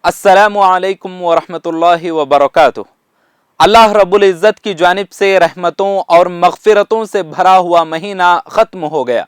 अस्सलामु अलैकुम वरहमतुल्लाहि वबरकातुह। अल्लाह रब्बुल इज़्ज़त की जानिब से रहमतों और मग़फ़िरतों से भरा हुआ महीना ख़त्म हो गया।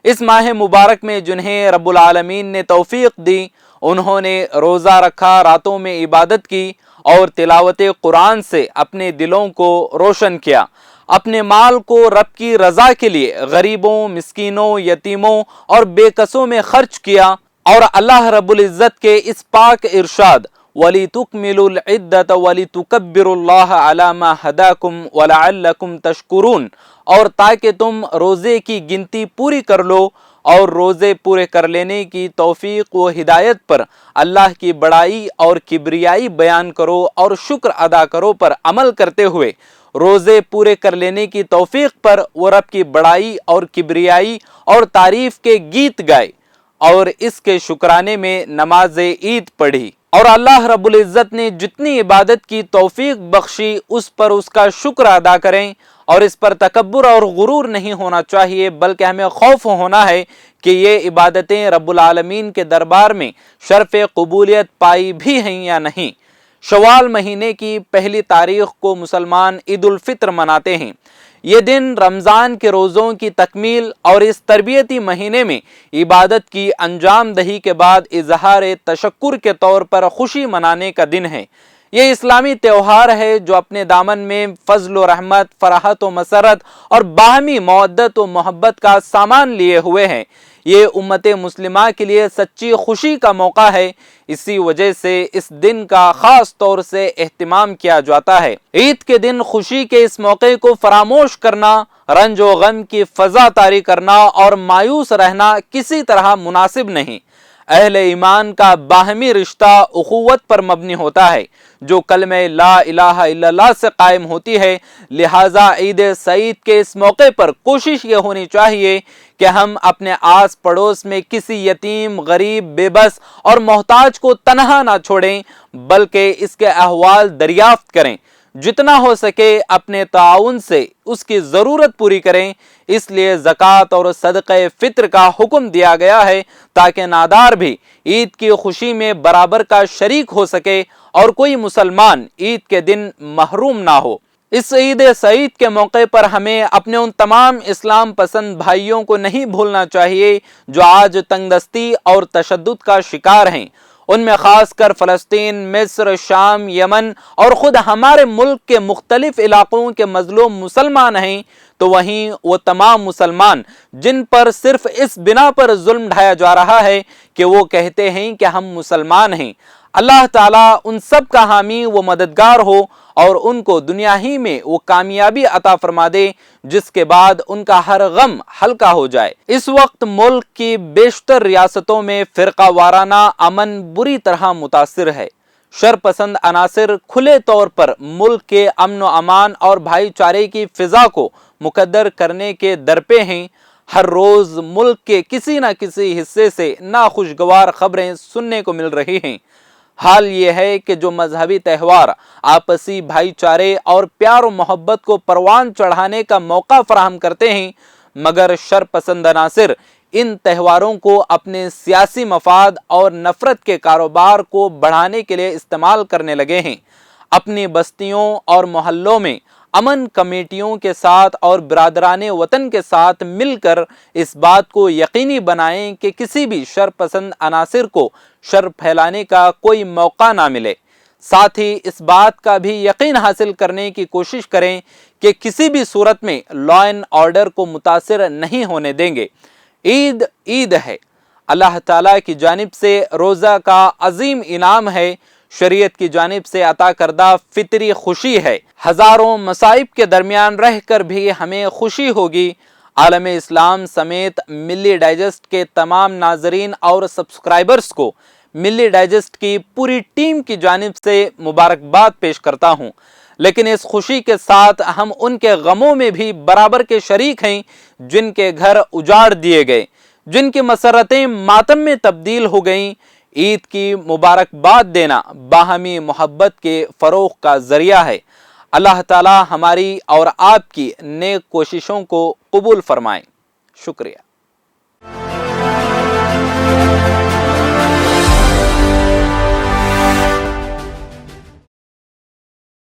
इस माह मुबारक में जिन्हें रब्बुल आलमीन ने तौफ़ीक़ दी, उन्होंने रोज़ा रखा, रातों में इबादत की और तिलावत कुरान से अपने दिलों को रोशन किया। अपने माल को रब की रज़ा के लिए गरीबों, मिस्कीनों, यतीमों और बेकसों में खर्च किया। और अल्लाह रब्बुल इज़्ज़त के इस पाक इरशाद वली तुकमिलुल इद्दत वली तुकब्बिरुल्लाह अला मा हदाकुम वलअल्लकुम तशकुरून, और ताकि तुम रोज़े की गिनती पूरी कर लो और रोज़े पूरे कर लेने की तौफ़ीक़ व हिदायत पर अल्लाह की बड़ाई और किब्रियाई बयान करो और शुक्र अदा करो पर अमल करते हुए रोज़े पूरे कर लेने की तौफ़ीक़ पर वो रब की बड़ाई और किब्रियाई और तारीफ़ के गीत गाए और इसके शुक्राने में नमाज ईद पढ़ी। और अल्लाह रब्बुल इज़्ज़त ने जितनी इबादत की तौफ़ीक़ बख्शी उस पर उसका शुक्र अदा करें और इस पर तकब्बुर और गुरूर नहीं होना चाहिए, बल्कि हमें खौफ होना है कि ये इबादतें रब्बुल आलमीन के दरबार में शर्फ़ कबूलियत पाई भी हैं या नहीं। शवाल महीने की पहली तारीख़ को मुसलमान ईद उल फित्र मनाते हैं। ये दिन रमज़ान के रोज़ों की तकमील और इस तरबियती महीने में इबादत की अंजाम दही के बाद इजहार तशक्कुर के तौर पर खुशी मनाने का दिन है। ये इस्लामी त्यौहार है जो अपने दामन में फजल व रहमत, फराहत व मसरत और बाहमी मवद्दत व मोहब्बत का सामान लिए हुए हैं। ये उम्मत मुस्लिमा के लिए सच्ची खुशी का मौका है। इसी वजह से इस दिन का खास तौर से एहतमाम किया जाता है। ईद के दिन खुशी के इस मौके को फरामोश करना, रंज व गम की फजा तारी करना और मायूस रहना किसी तरह मुनासिब नहीं। अहले ईमान का बाहमी रिश्ता उखुवत पर मबनी होता है जो कलमे ला इलाहा इल्लल्लाह से कायम होती है। लिहाजा ईद सईद के इस मौके पर कोशिश ये होनी चाहिए कि हम अपने आस पड़ोस में किसी यतीम, गरीब, बेबस और मोहताज को तनहा ना छोड़ें, बल्कि इसके अहवाल दरियाफ्त करें। जितना हो सके अपने ताउन से उसकी ज़रूरत पूरी करें। इसलिए ज़कात और सदक़े फ़ित्र का हुक्म दिया गया है ताकि नादार भी ईद की खुशी में बराबर का शरीक हो सके और कोई मुसलमान ईद के दिन महरूम ना हो। इस ईद सईद के मौके पर हमें अपने उन तमाम इस्लाम पसंद भाइयों को नहीं भूलना चाहिए जो आज तंगदस्ती और तशद्दुद का शिकार हैं। उनमें खासकर फ़लस्तीन, मिस्र, शाम, यमन और ख़ुद हमारे मुल्क के मुख्तलिफ इलाक़ों के मज़लूम मुसलमान हैं, तो वहीं वो तमाम मुसलमान जिन पर सिर्फ इस बिना पर जुल्म ढाया जा रहा है कि वो कहते हैं कि हम मुसलमान हैं। अल्लाह ताला उन सब का हामी व मददगार हो और उनको दुनिया ही में वो कामयाबी अता फरमा दे जिसके बाद उनका हर गम हल्का हो जाए। इस वक्त मुल्क की बेशतर रियासतों में फ़िरका वाराना अमन बुरी तरह मुतासिर है। शरपसंद अनासिर खुले तौर पर मुल्क के अमन व अमान और भाईचारे की फ़िज़ा को मुकद्दर करने के दरपे हैं। हर रोज़ मुल्क के किसी न किसी हिस्से से नाखुशगवार खबरें सुनने को मिल रही हैं। हाल ये है कि जो मजहबी त्यौहार आपसी भाईचारे और प्यार और मोहब्बत को परवान चढ़ाने का मौका फराहम करते हैं, मगर शरपसंद अनासिर इन त्यौहारों को अपने सियासी मफाद और नफरत के कारोबार को बढ़ाने के लिए इस्तेमाल करने लगे हैं। अपनी बस्तियों और मोहल्लों में अमन कमेटियों के साथ और बिरादराने वतन के साथ मिलकर इस बात को यकीनी बनाएं कि किसी भी शरपसंद अनासिर को शर फैलाने का कोई मौका ना मिले। साथ ही इस बात का भी यकीन हासिल करने की कोशिश करें कि किसी भी सूरत में लॉ एंड ऑर्डर को मुतासिर नहीं होने देंगे। ईद ईद है, अल्लाह ताला की जानिब से रोज़ा का अजीम इनाम है, शरीयत की जानिब से अता करदा फितरी खुशी है। हज़ारों मसाइब के दरमियान रह कर भी हमें खुशी होगी। आलम इस्लाम समेत मिल्ली डाइजेस्ट के तमाम नाजरीन और सब्सक्राइबर्स को मिल्ली डाइजेस्ट की पूरी टीम की जानिब से मुबारकबाद पेश करता हूँ। लेकिन इस खुशी के साथ हम उनके गमों में भी बराबर के शरीक हैं जिनके घर उजाड़ दिए गए, जिनकी मसरतें मातम में तब्दील हो गईं। ईद की मुबारकबाद देना बाहमी मोहब्बत के फ़रोग़ का ज़रिया है। अल्लाह ताला हमारी और आपकी नेक कोशिशों को कबूल फरमाए। शुक्रिया।